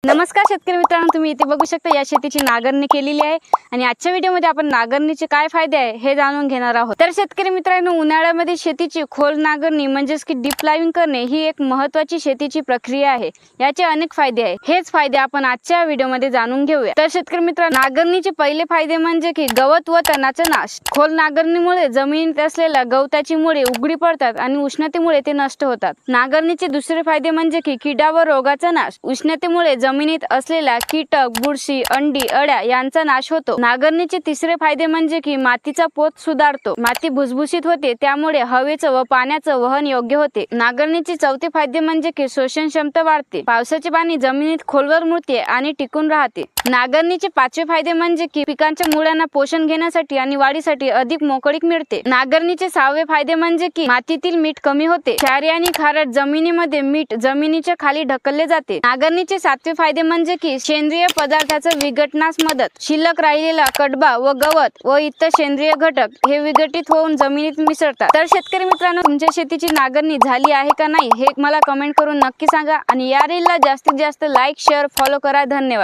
नमस्कार शेतकरी मित्रांनो, तुम्ही इथे बघू शकता या शेतीची नांगरणी केलेली आहे आणि आजच्या व्हिडिओमध्ये आपण नांगरणीचे काय फायदे आहे हे जाणून घेणार आहोत। तर शेतकरी मित्रांनो, उन्हाळ्यामध्ये शेतीची खोल नांगरणी म्हणजेच की डीप प्लाविंग करणे ही एक महत्त्वाची शेतीची प्रक्रिया आहे। याचे अनेक फायदे आहेत, हेच फायदे आपण आजच्या व्हिडिओमध्ये जाणून घेऊया। तर शेतकरी मित्रांनो, नांगरणीचे पहिले फायदे म्हणजे की गवत व तणाचा नाश। खोल नांगरणीमुळे जमिनीत असलेल्या गवताची मुळे उघडी पडतात आणि उष्णतेमुळे ते नष्ट होतात। नांगरणीचे दुसरे फायदे म्हणजे की किडा व रोगाचा नाश। उष्णतेमुळे जमिनीत असलेल्या कीटक, बुरशी, अंडी, अळ्या यांचा नाश होतो। नांगरणीचे तिसरे फायदे म्हणजे की मातीचा पोत सुधारतो। माती भुसभुशीत होते, त्यामुळे हवेचं व पाण्याचं वहन योग्य होते। नांगरणीचे चौथे फायदे म्हणजे की शोषण क्षमता वाढते। पावसाचे पाणी जमिनीत खोलवर मुरते आणि टिकून राहते। नांगरणीचे पाचवे फायदे म्हणजे की पिकांच्या मुळांना पोषण घेण्यासाठी आणि वाढीसाठी अधिक मोकळीक मिळते। नांगरणीचे सहावे फायदे म्हणजे की मातीतील मीठ कमी होते। क्षारीय आणि खारट जमिनीमध्ये मीठ जमिनीच्या खाली ढकलले जाते। नांगरणीचे सातवे फायदे म्हणजे की सेंद्रिय पदार्थाचं विघटनास मदत। शिल्लक राहिलेला कडबा व गवत व इतर सेंद्रिय घटक हे विघटित होऊन जमिनीत मिसळतात। तर शेतकरी मित्रांनो, तुमच्या शेतीची नांगरणी झाली आहे का नाही हे मला कमेंट करून नक्की सांगा आणि या रीलला जास्तीत जास्त लाईक, शेअर, फॉलो करा। धन्यवाद।